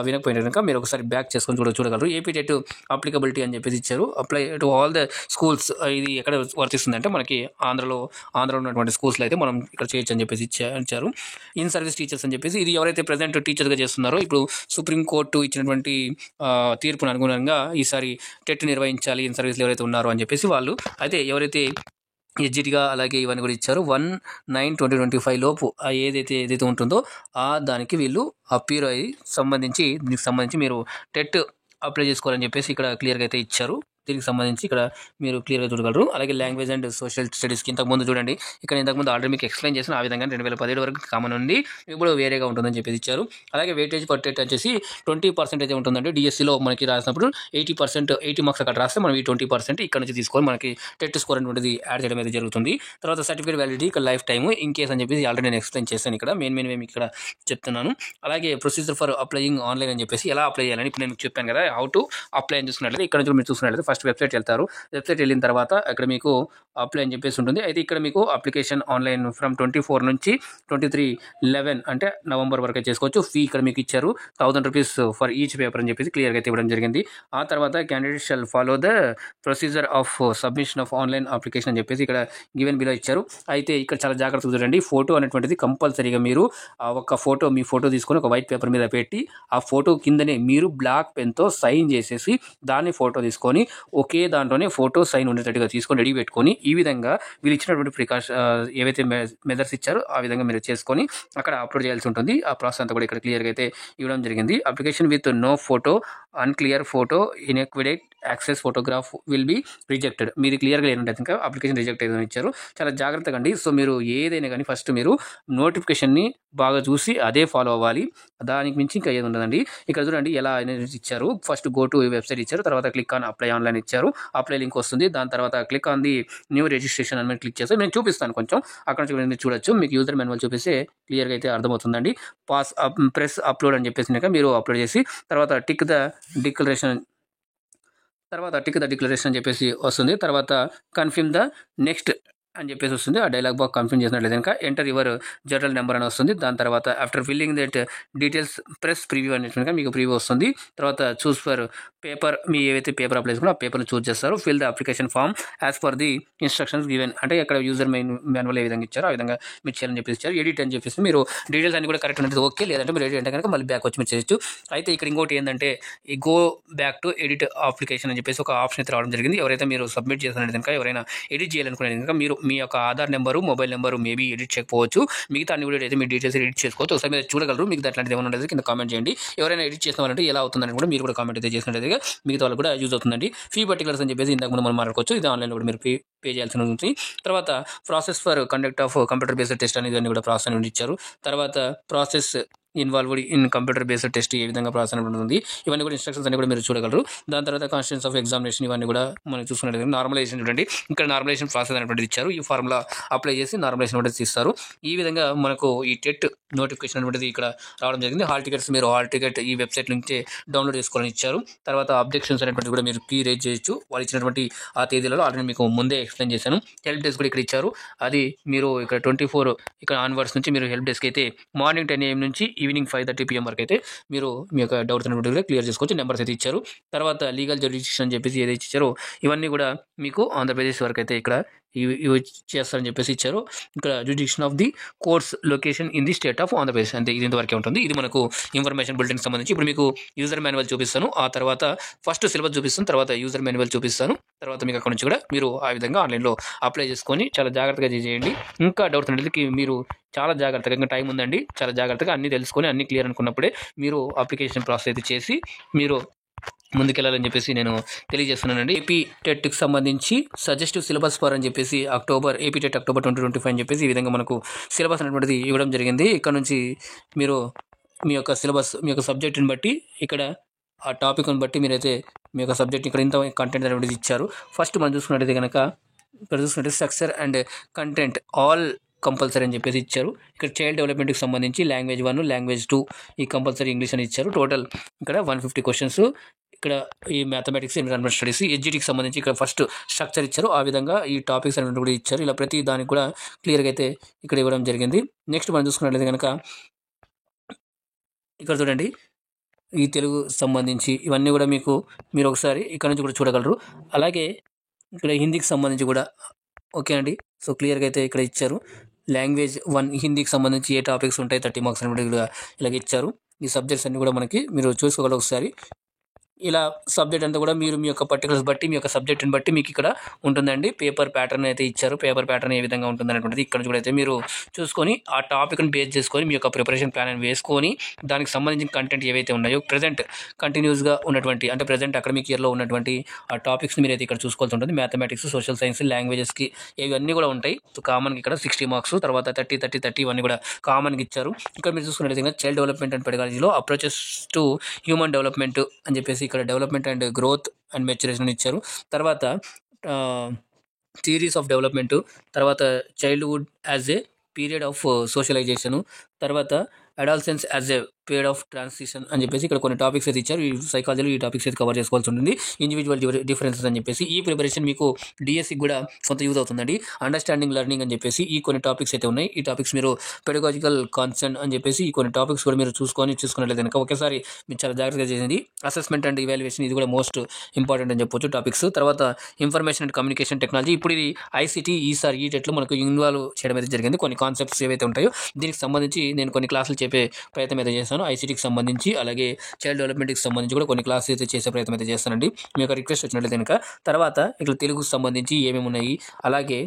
వినకపోయినా కనుక మీరు ఒకసారి బ్యాక్ చేసుకొని చూడగలరు. ఏపీ టెట్ అప్లికబిలిటీ అని చెప్పేసి ఇచ్చారు, apply to all the schools. ఇది ఎక్కడ వర్తిస్తుందంటే మనకి ఆంధ్రలో ఉన్నటువంటి స్కూల్స్లో అయితే మనం ఇక్కడ చేయొచ్చు అని చెప్పేసి ఇచ్చారు. ఇన్ సర్వీస్ టీచర్స్ అని చెప్పేసి ఇది ఎవరైతే ప్రజెంట్ టీచర్గా చేస్తున్నారో ఇప్పుడు సుప్రీంకోర్టు ఇచ్చినటువంటి తీర్పును అనుగుణంగా ఈసారి టెట్ నిర్వహించాలి ఇన్ సర్వీస్లో ఎవరైతే ఉన్నారో అని చెప్పేసి వాళ్ళు. అయితే ఎవరైతే ఎడ్జిట్గా అలాగే ఇవన్నీ కూడా ఇచ్చారు, 1/9/2025 లోపు ఏదైతే ఉంటుందో దానికి వీళ్ళు అప్పీర్ అయ్యి దీనికి సంబంధించి మీరు టెట్ అప్లై చేసుకోవాలని చెప్పేసి ఇక్కడ క్లియర్గా అయితే ఇచ్చారు. దీనికి సంబంధించి ఇక్కడ మీరు క్లియర్గా చూడగలరు. అలాగే లాంగ్వేజ్ అండ్ సోషల్ స్టడీస్కి ఇంతకుముందు చూడండి, ఇక్కడ ఇంతకుముందు ఆల్రెడీ మీకు ఎక్స్ప్లెయిన్ చేసిన ఆ విధంగా 2017 వరకు కామన్ ఉంది, ఇప్పుడు వేరేగా ఉంటుందని చెప్పేసి ఇచ్చారు. అలాగే వెయిటేజ్ పర్ టెట్ వచ్చేసి 20% ఉంటుందండి. డిఎస్సిలో మనకి రాసినప్పుడు 80 మార్క్స్ అక్కడ రాస్తే మనం ఈ 20% ఇక్కడ నుంచి తీసుకొని మనకి టెట్ స్కోర్ అనేటువంటిది యాడ్ చేయడం అయితే జరుగుతుంది. తర్వాత సర్టిఫికేట్ వ్యాలిడిటీ ఇక్కడ లైఫ్ టైమ్ ఇన్ కేస్ అని చెప్పేసి ఆల్రెడీ నేను ఎక్స్ప్లెయిన్ చేశాను. ఇక్కడ మెయిన్ మేము ఇక్కడ చెప్తున్నాను. అలాగే ప్రొసీజర్ ఫర్ అప్లయింగ్ ఆన్లైన్ అని చెప్పేసి ఎలా అప్లై చేయాలని ఇప్పుడు నేను చెప్పాను కదా, హౌ టు అప్లై అని చూసుకున్నట్లయితే ఇక్కడ నుంచి మీరు చూసుకున్నట్లయితే ఫస్ట్ వెబ్సైట్ వెళ్తారు. వెబ్సైట్ వెళ్ళిన తర్వాత ఇక్కడ మీకు అప్లై అని చెప్పేసి ఉంటుంది. అయితే ఇక్కడ మీకు అప్లికేషన్ ఆన్లైన్ ఫ్రమ్ 24 నుంచి 23/11 అంటే నవంబర్ వరకు చేసుకోవచ్చు. ఫీ ఇక్కడ మీకు ఇచ్చారు 1000 rupees ఫర్ ఈచ్ పేపర్ అని చెప్పేసి క్లియర్గా అయితే ఇవ్వడం జరిగింది. ఆ తర్వాత candidate shall follow the procedure of submission of online application అని చెప్పేసి ఇక్కడ గివెన్ బిలో ఇచ్చారు. అయితే ఇక్కడ చాలా జాగ్రత్తగా చూడండి, ఫోటో అనేటువంటిది కంపల్సరీగా మీరు మీ ఫోటో తీసుకొని ఒక వైట్ పేపర్ మీద పెట్టి ఆ ఫోటో కిందనే మీరు బ్లాక్ పెన్తో సైన్ చేసేసి దాన్ని ఫోటో తీసుకొని ఒకే దాంట్లోనే ఫోటో, సైన్ ఉండేటట్టుగా తీసుకొని రెడీ పెట్టుకొని, ఈ విధంగా వీళ్ళు ఇచ్చినటువంటి ఏవైతే మెథడ్స్ ఇచ్చారో ఆ విధంగా మీరు చేసుకొని అక్కడ అప్లోడ్ చేయాల్సి ఉంటుంది. ఆ ప్రాసెస్ అంతా కూడా ఇక్కడ క్లియర్‌గా అయితే ఇవ్వడం జరిగింది. Application with no photo, unclear photo, inaccurate access photograph will be rejected. మీది క్లియర్‌గా లేనట్టు ఇంకా అప్లికేషన్ రిజెక్ట్ అయ్యిందని ఇచ్చారు. చాలా జాగ్రత్తగా అండి. సో మీరు ఏదైనా కానీ ఫస్ట్ మీరు నోటిఫికేషన్‌ని బాగా చూసి అదే ఫాలో అవ్వాలి. దానికి మించి ఇంకా ఏది ఉండదండి. ఇక్కడ చూడండి ఎలా అనేది ఇచ్చారు. ఫస్ట్ గో టు వెబ్‌సైట్ ఇచ్చారు. తర్వాత క్లిక్ ఆన్ అప్లై ఆన్‌లైన్ ఇచ్చారు. అప్లై లింక్ వస్తుంది. దాని తర్వాత click on the new registration అని క్లిక్ చేస్తే నేను చూపిస్తాను కొంచెం. అక్కడ నుంచి మీరు చూడొచ్చు. మీకు యూజర్ మాన్యువల్ చూపిస్తే క్లియర్‌గా అయితే అర్థమవుతుందండి. ప్రెస్ అప్లోడ్ అని చెప్పేసి మీరు అప్లోడ్ చేసి తర్వాత టిక్ ద డిక్లరేషన్ అని చెప్పేసి వస్తుంది. తర్వాత కన్ఫర్మ్ ద నెక్స్ట్ అని చెప్పేసి వస్తుంది. ఆ డైలాగ్ బాక్స్ కన్ఫర్మ్ చేసినట్లయితే కనుక ఎంటర్ యువర్ జనరల్ నెంబర్ అని వస్తుంది. దాని తర్వాత after filling that details press preview అనేట్టుగా మీకు ప్రివ్యూ వస్తుంది. తర్వాత చూస్ ఫర్ పేపర్, మీ ఏవైతే పేపర్ అప్లై చేసుకున్నా ఆ పేపర్ని చూస్ చేస్తారు. Fill the application form as per the instructions given, అంటే ఇక్కడ యూజర్ మాన్యువల్ ఏ విధంగా ఇచ్చారో ఆ విధంగా మీరు చేయాలని చెప్పేసి ఇచ్చారు. ఎడిట్ అని చెప్పేసి మీరు డీటెయిల్స్ అన్ని కూడా కరెక్ట్ ఉంటుంది ఓకే, లేదంటే మీరు ఎడిట్ అంటే కనుక మళ్ళీ బ్యాక్ వచ్చి మీరు చేయొచ్చు. అయితే ఇక్కడ ఇంకోటి ఏంటంటే ఈ go back to edit application అని చెప్పేసి ఒక ఆప్షన్ అయితే రావడం జరిగింది. ఎవరైతే మీరు సబ్మిట్ చేసినట్టు కనుక ఎవరైనా ఎడిట్ చేయాలనుకునే కనుక మీరు మీ యొక్క Aadhaar number, mobile number maybe edit చేయకపోవచ్చు. మిగతా అన్ని కూడా అయితే మీ డీటెయిల్స్ ఎడిట్ చేసుకోవచ్చు. ఒకసారి మీరు చూడగలరు. మీకు అట్లాంటిది ఏమైనా ఉండదు కింద కామెంట్ చేయండి. ఎవరైనా ఎడిట్ చేసిన వాళ్ళంటే ఎలా అవుతుందని కూడా మీరు కూడా కామెంట్ అయితే చేసినట్లయితే మిగతా వాళ్ళు కూడా యూజ్ అవుతుందండి. ఫీ పర్టికులర్స్ అని చెప్పేసి ఇంతకు ముందు మనం మాట్లాడుకోవచ్చు. ఇది ఆన్లైన్లో కూడా మీరు పే చేయాల్సి ఉంటుంది. తర్వాత process for conduct of computer based test అనేది అన్ని కూడా ప్రాసెస్ అని ఇచ్చారు. తర్వాత process involved in computer based test ఏ విధంగా ప్రాసెస్ అనేది ఉంటుంది. ఇవన్నీ కూడా ఇన్స్ట్రక్షన్స్ అన్ని కూడా మీరు చూడగలరు. దాని తర్వాత కాన్స్టిట్యూన్స్ ఆఫ్ ఎగ్జామినేషన్ ఇవన్నీ కూడా మనం చూసుకున్నట్లయితే నార్మలైజేషన్ చూడండి. ఇక్కడ నార్మలైజేషన్ ప్రాసెస్ అనేటువంటిది ఇచ్చారు. ఈ ఫార్ములా అప్లై చేసి నార్మలైజేషన్ అనేది ఇస్తారు. ఈ విధంగా మనకు ఈ టెట్ నోటిఫికేషన్ అనేటువంటిది ఇక్కడ రావడం జరిగింది. హాల్ టికెట్స్ మీరు హాల్ టికెట్ ఈ వెబ్సైట్ నుంచే డౌన్లోడ్ చేసుకోవాలని ఇచ్చారు. తర్వాత అబ్జెక్షన్స్ అనేటువంటి కూడా మీరు కీ రేజ్ చేయొచ్చు. వాళ్ళు ఇచ్చినటువంటి ఆ తేదీలలో ఆల్రెడీ మీకు ముందే ఎక్స్ప్లెయిన్ చేశాను. హెల్ప్ డెస్క్ కూడా ఇక్కడ ఇచ్చారు. అది మీరు ఇక్కడ 24 ఇక్కడ ఆన్వర్డ్స్ నుంచి మీరు హెల్ప్ డెస్క్ అయితే మార్నింగ్ 10 AM నుంచి ఈవినింగ్ 5:30 PM వరకు అయితే మీరు మీ యొక్క డౌట్స్ అనేటువంటి క్లియర్ చేసుకోవచ్చు. నెంబర్స్ అయితే ఇచ్చారు. తర్వాత లీగల్ జ్యూరిడిక్షన్ అని చెప్పేసి ఏదైతే ఇచ్చారో ఇవన్నీ కూడా మీకు ఆంధ్రప్రదేశ్ వరకు అయితే ఇక్కడ ఇవి చేస్తారని చెప్పేసి ఇచ్చారు. ఇక్కడ jurisdiction of the courts location in the state of Andhra Pradesh అంటే ఇది ఇంతవరకే ఉంటుంది. ఇది మనకు ఇన్ఫర్మేషన్ బులెటిన్ సంబంధించి. ఇప్పుడు మీకు యూజర్ మాన్యువల్ చూపిస్తాను. ఆ తర్వాత ఫస్ట్ సిలబస్ చూపిస్తాను. తర్వాత యూజర్ మాన్యువల్ చూపిస్తాను. తర్వాత మీకు అక్కడ నుంచి కూడా మీరు ఆ విధంగా ఆన్లైన్లో అప్లై చేసుకొని చాలా జాగ్రత్తగా చేయండి. ఇంకా డౌట్స్ అనేది మీరు చాలా జాగ్రత్తగా, ఇంకా టైం ఉందండి, చాలా జాగ్రత్తగా అన్నీ తెలుసుకొని అన్నీ క్లియర్ అనుకున్నప్పుడే మీరు అప్లికేషన్ ప్రాసెస్ అయితే చేసి మీరు ముందుకెళ్ళాలని చెప్పేసి నేను తెలియజేస్తున్నానండి. ఏపీ టెట్కి సంబంధించి సజెస్టివ్ సిలబస్ ఫర్ అని చెప్పేసి ఏపీ టెట్ అక్టోబర్ 2025 అని చెప్పేసి ఈ విధంగా మనకు సిలబస్ అనేటువంటిది ఇవ్వడం జరిగింది. ఇక్కడ నుంచి మీరు మీ యొక్క సిలబస్, మీ యొక్క సబ్జెక్టుని బట్టి ఇక్కడ ఆ టాపిక్ని బట్టి మీరైతే మీ యొక్క సబ్జెక్ట్ ఇక్కడ ఇంత కంటెంట్ అనేటువంటిది ఇచ్చారు. ఫస్ట్ మనం చూసుకున్నట్టయితే కనుక ఇక్కడ చూసుకున్నట్టు structure and content all compulsory అని చెప్పేసి ఇచ్చారు. ఇక్కడ చైల్డ్ డెవలప్మెంట్కి సంబంధించి లాంగ్వేజ్ 1, లాంగ్వేజ్ 2 ఈ కంపల్సరీ ఇంగ్లీష్ అని ఇచ్చారు. టోటల్ ఇక్కడ 150 క్వశ్చన్స్. ఇక్కడ ఈ మ్యాథమెటిక్స్, ఎన్విరాన్మెంట్ స్టడీస్, ఎడ్జిటికి సంబంధించి ఇక్కడ ఫస్ట్ స్ట్రక్చర్ ఇచ్చారు. ఆ విధంగా ఈ టాపిక్స్ అనేవి కూడా ఇచ్చారు. ఇలా ప్రతి దానికి కూడా క్లియర్గా అయితే ఇక్కడ ఇవ్వడం జరిగింది. నెక్స్ట్ మనం చూసుకున్నట్లయితే కనుక ఇక్కడ చూడండి ఈ తెలుగు సంబంధించి ఇవన్నీ కూడా మీరు ఒకసారి ఇక్కడ నుంచి కూడా చూడగలరు. అలాగే ఇక్కడ హిందీకి సంబంధించి కూడా ఓకే అండి. సో క్లియర్గా అయితే ఇక్కడ ఇచ్చారు. లాంగ్వేజ్ 1 హిందీకి సంబంధించి ఏ టాపిక్స్ ఉంటాయి 30 మార్క్స్ అనేవి కూడా ఇలాగ ఇచ్చారు. ఈ సబ్జెక్ట్స్ అన్ని కూడా మీరు చూసుకోగలరు ఒకసారి. ఇలా సబ్జెక్ట్ అంతా కూడా మీరు మీ యొక్క పర్టికులర్స్ బట్టి మీ యొక్క సబ్జెక్ట్ని బట్టి మీకు ఇక్కడ ఉంటుందండి. పేపర్ ప్యాటర్న్ అయితే ఇచ్చారు. పేపర్ ప్యాటర్న్ ఏ విధంగా ఉంటుంది అనేటువంటిది ఇక్కడ కూడా అయితే మీరు చూసుకొని ఆ టాపిక్ని బేస్ చేసుకొని మీ యొక్క ప్రిపరేషన్ ప్లాన్ అని వేసుకొని దానికి సంబంధించిన కంటెంట్ ఏవైతే ఉన్నాయో ప్రజెంట్ కంటిన్యూస్గా ఉన్నటువంటి అంటే ప్రజెంట్ అకాడమిక్ ఇయర్లో ఉన్నటువంటి ఆ టాపిక్స్ని మీరు అయితే ఇక్కడ చూసుకోవాల్సి ఉంటుంది. మ్యాథమెటిక్స్, సోషల్ సైన్స్, లాంగ్వేజెస్కి ఇవన్నీ కూడా ఉంటాయి. కామన్గా ఇక్కడ 60 మార్క్స్, తర్వాత 30 ఇవన్నీ కూడా కామన్గా ఇచ్చారు. ఇక్కడ మీరు చూసుకున్నట్లయితే చైల్డ్ డెవలప్మెంట్ అండ్ పెడగాలజీలో అప్రోచెస్ టు హ్యూమన్ డెవలప్మెంట్ అని చెప్పేసి ఇక్కడ development and growth and maturation ఇచ్చారు. తర్వాత థియరీస్ ఆఫ్ డెవలప్మెంట్, తర్వాత childhood as a period of socialisation, తర్వాత adolescence as a period of transition అని చెప్పేసి ఇక్కడ కొన్ని టాపిక్స్ అయితే ఇచ్చారు. ఈ సైకాలజీలో ఈ టాపిక్స్ అయితే కవర్ చేసుకోవాల్సి ఉంటుంది. ఇండివిజువల్ డిఫరెన్సెస్ అని చెప్పేసి ఈ ప్రిపరేషన్ మీకు డిఎస్సికి కూడా కొంత యూజ్ అవుతుందండి. అండర్స్టాండింగ్ లెర్నింగ్ అని చెప్పేసి ఈ కొన్ని టాపిక్స్ అయితే ఉన్నాయి. ఈ టాపిక్స్ మీరు పెడగాజికల్ కాన్సెంట్ అని చెప్పేసి ఈ కొన్ని టాపిక్స్ కూడా మీరు చూసుకున్నట్లయితే కనుక ఒకేసారి మీరు చాలా జాగ్రత్తగా చేసింది. అసెస్మెంట్ అండ్ ఇవాల్యుయేషన్ ఇది కూడా మోస్ట్ ఇంపార్టెంట్ అని చెప్పొచ్చు టాపిక్స్. తర్వాత ఇన్ఫర్మేషన్ అండ్ కమ్యూనికేషన్ టెక్నాలజీ, ఇప్పుడు ఇది ఐసిటీ ఈసారి ఈ టెట్లో మనకు ఇన్వాల్వ్ చేయడం అయితే జరిగింది. కొన్ని కాన్సెప్ట్స్ ఏవైతే ఉంటాయో దీనికి సంబంధించి నేను కొన్ని క్లాసులు చెప్పే ప్రయత్నం అయితే చేశాను. చేస్తాను. ఐసీటీకి సంబంధించి అలాగే చైల్డ్ డెవలప్మెంట్‌కి సంబంధించి కూడా కొన్ని క్లాసెస్ అయితే చేసే ప్రయత్నం అయితే చేస్తానండి. మీ యొక్క రిక్వెస్ట్ వచ్చినట్లయితే గనక. తర్వాత ఇక్కడ తెలుగుకి సంబంధించి ఏమేమి ఉన్నాయి, అలాగే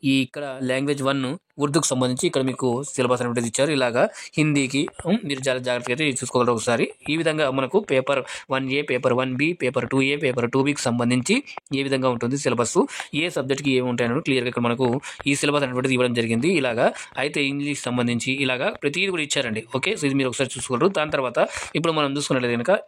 ఇక్కడ లాంగ్వేజ్ 1 ఉర్దూకి సంబంధించి ఇక్కడ మీకు సిలబస్ అనేటువంటిది ఇచ్చారు. ఇలాగా హిందీకి మీరు చాలా జాగ్రత్తగా అయితే చూసుకోగలరు ఒకసారి. ఈ విధంగా మనకు paper 1A, paper 1B, paper 2A, paper 2Bకి సంబంధించి ఏ విధంగా ఉంటుంది సిలబస్, ఏ సబ్జెక్ట్‌కి ఏమి ఉంటాయని క్లియర్‌గా ఇక్కడ మనకు ఈ సిలబస్ అనేటువంటిది ఇవ్వడం జరిగింది. ఇలాగా అయితే ఇంగ్లీష్ సంబంధించి ఇలాగా ప్రతిదీ కూడా ఇచ్చారండి. ఓకే. సో ఇది మీరు ఒకసారి చూసుకోగలరు. దాని తర్వాత ఇప్పుడు మనం చూసుకున్నట్లయితే గనక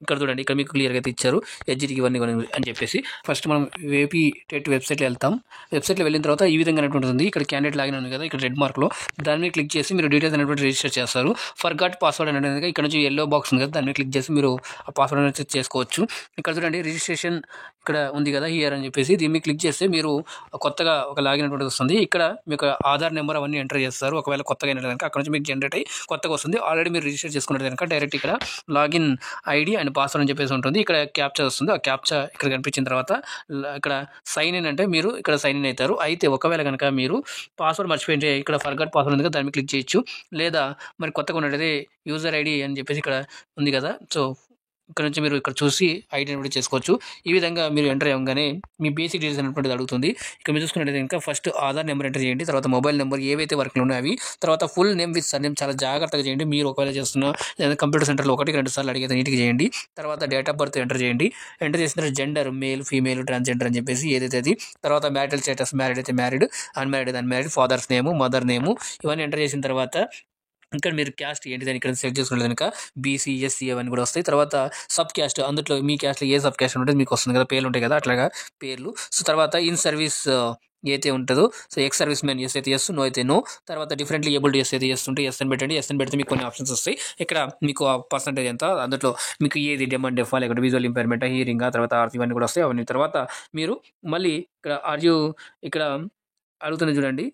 ఇక్కడ చూడండి, ఇక్కడ మీకు క్లియర్‌గా అయితే ఇచ్చారు. హెచ్‌జిటికి ఇవన్నీ అని చెప్పేసి. ఫస్ట్ మనం ఏపీ టెట్ వెబ్సైట్‌లో వెళ్తాం. వెబ్సైట్‌లో వెళ్ళిన తర్వాత ఈ విధంగా అనేటువంటిది ఉంది. ఇక్కడ క్యాండిడేట్ లాగిన్ ఉంది కదా, ఇక్కడ రెడ్ మార్క్‌లో దాని మీద క్లిక్ చేసి మీరు డీటెయిల్స్ అనేటువంటి రిజిస్టర్ చేస్తారు. ఫర్గాట్ పాస్వర్డ్ అనేది ఇక్కడ నుంచి యెల్లో బాక్స్ ఉంది కదా, దాని మీద క్లిక్ చేసి మీరు ఆ పాస్వర్డ్ అనేది చేసుకోవచ్చు. ఇక్కడ చూడండి రిజిస్ట్రేషన్ ఇక్కడ ఉంది కదా, హియర్ అని చెప్పేసి దీని మీద క్లిక్ చేస్తే మీరు కొత్తగా ఒక లాగిన్ అనేటువంటిది వస్తుంది. ఇక్కడ మీకు ఆధార్ నెంబర్ అవన్నీ ఎంటర్ చేస్తారు. ఒకవేళ కొత్తగా అయినట్టు కనుక అక్కడ నుంచి మీకు జనరేట్ అయ్యి కొత్తగా వస్తుంది. ఆల్రెడీ మీరు రిజిస్టర్ చేసుకున్నట్టు కనుక డైరెక్ట్ ఇక్కడ లాగిన్ ఐడి అండ్ పాస్వర్డ్ అని చెప్పేసి ఉంటుంది. ఇక్కడ క్యాప్చా వస్తుంది. ఆ క్యాప్చా ఇక్కడ కనిపించిన తర్వాత ఇక్కడ సైన్ ఇన్ అంటే మీరు ఇక్కడ సైన్ ఇన్ అవుతారు. అయితే ఒకవేళ కనుక మీరు పాస్వర్డ్ మర్చిపోయింటే ఇక్కడ ఫర్గాట్ పాస్వర్డ్ ఉంది కదా, దాని మీద క్లిక్ చేయొచ్చు. లేదా మరి కొత్తగా ఉన్నట్టయితే యూజర్ ఐడి అని చెప్పేసి ఇక్కడ ఉంది కదా, సో ఇక్కడ నుంచి మీరు ఇక్కడ చూసి ఐడెంటిఫై చేసుకోవచ్చు. ఈ విధంగా మీరు ఎంటర్ అవ్వగానే మీ బేసిక్ డీటెయిల్స్ అనేటువంటిది అడుగుతుంది. ఇక్కడ మీరు చూసుకున్నట్లయితే ఇంకా ఫస్ట్ ఆధార్ నెంబర్ ఎంటర్ చేయండి. తర్వాత మొబైల్ నెంబర్ ఏవైతే వర్క్లు ఉన్నాయో అవి, తర్వాత ఫుల్ నేమ్ విత్ సర్నేమ్ చాలా జాగ్రత్తగా చేయండి. మీరు ఒకవేళ చేస్తున్న లేదా కంప్యూటర్ సెంటర్లో 1-2 సార్లు అడిగేది నీట్గా చేయండి. తర్వాత డేట్ ఆఫ్ బర్త్ ఎంటర్ చేయండి. ఎంటర్ చేసిన తర్వాత జెండర్ మేల్, ఫీమేల్, ట్రాన్స్జెండర్ అని చెప్పేసి ఏదైతే అది. తర్వాత మ్యారిటల్ స్టేటస్, మ్యారీడ్ అయితే మ్యారీడ్, అన్మ్యారీడ్ అయితే అన్మ్యారీడ్, ఫాదర్స్ నేము, మదర్ నేము ఇవన్నీ ఎంటర్ చేసిన తర్వాత ఇక్కడ మీరు క్యాస్ట్ ఏంటిదని ఇక్కడ సెలెక్ట్ చేసుకుంటే కనుక బీసీ, ఎస్సీ అవన్నీ కూడా వస్తాయి. తర్వాత సబ్ క్యాస్ట్, అందులో మీ క్యాస్ట్లో ఏ సబ్ క్యాస్ట్ ఉంటుంది మీకు వస్తుంది కదా, పేర్లు ఉంటాయి కదా, అట్లాగా పేర్లు. సో తర్వాత ఇన్ సర్వీస్ ఏదైతే ఉంటుందో, so ex service man yes అయితే ఎస్, నో అయితే నో. తర్వాత డిఫరెంట్లీ ఏబుల్డ్ ఎస్ అయితే ఎస్ ఉంటే ఎస్ అని పెట్టండి. ఎస్ అని పెడితే మీకు కొన్ని ఆప్షన్స్ వస్తాయి. ఇక్కడ మీకు ఆ పర్సంటేజ్ ఎంత, అందులో మీకు ఏది డెమన్ డెఫా లేకపోతే విజువల్ ఇంపైర్మెంట్, హీరింగ్, తర్వాత ఆర్ట్ ఇవన్నీ కూడా వస్తాయి. అవన్నీ తర్వాత మీరు మళ్ళీ ఇక్కడ ఇక్కడ అడుగుతుంది చూడండి,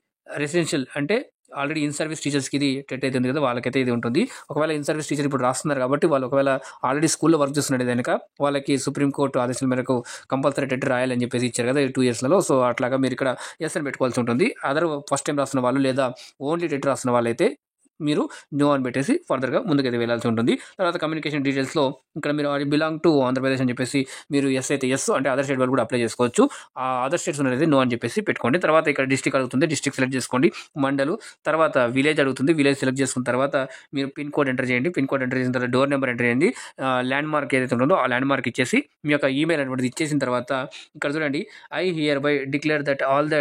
రెసిడెన్షియల్ అంటే ఆల్రెడీ ఇన్ సర్వీస్ టీచర్స్కి ఇది టెట్ అయితే ఉంది కదా, వాళ్ళకైతే ఇది ఉంటుంది. ఒకవేళ ఇన్ సర్వీస్ టీచర్ ఇప్పుడు రాస్తున్నారు కాబట్టి వాళ్ళు ఒకవేళ ఆల్రెడీ స్కూల్లో వర్క్ చేస్తున్నట్టు కనుక వాళ్ళకి సుప్రీంకోర్టు ఆదేశాల మేరకు కంపల్సరీ టెట్ రాయాలని చెప్పేసి ఇచ్చారు కదా 2 ఇయర్స్లలో. సో అట్లాగా మీరు ఇక్కడ ఎస్ అని పెట్టుకోవాల్సి ఉంటుంది. ఫస్ట్ టైం రాస్తున్న వాళ్ళు లేదా ఓన్లీ టెట్ రాస్తున్న వాళ్ళైతే మీరు నో అని పెట్టేసి ఫర్దర్గా ముందుకైతే వెళ్ళాల్సి ఉంటుంది. తర్వాత కమ్యూనికేషన్ డీటెయిల్స్లో ఇక్కడ మీరు బిలాంగ్ టు ఆంధ్రప్రదేశ్ అని చెప్పేసి మీరు ఎస్ అయితే ఎస్ అంటే అదర్ స్టేట్ వాళ్ళు కూడా అప్లై చేసుకోవచ్చు. ఆ అదర్ స్టేట్స్ అనేది నో అని చెప్పేసి పెట్టుకోండి. తర్వాత ఇక్కడ డిస్ట్రిక్ట్ అడుగుతుంది, డిస్ట్రిక్ట్ సెలెక్ట్ చేసుకోండి. మండలు, తర్వాత విలేజ్ అడుగుతుంది, విలేజ్ సెలెక్ట్ చేసుకున్న తర్వాత మీరు పిన్ కోడ్ ఎంటర్ చేయండి. పిన్ కోడ్ ఎంటర్ చేసిన తర్వాత డోర్ నెంబర్ ఎంటర్ చేయండి. ల్యాండ్ మార్క్ ఏదైతే ఉంటుందో ఆ ల్యాండ్ మార్క్ ఇచ్చేసి మీ యొక్క ఈమెయిల్ అనేటువంటిది ఇచ్చేసిన తర్వాత ఇక్కడ చూడండి, I here by declare that all the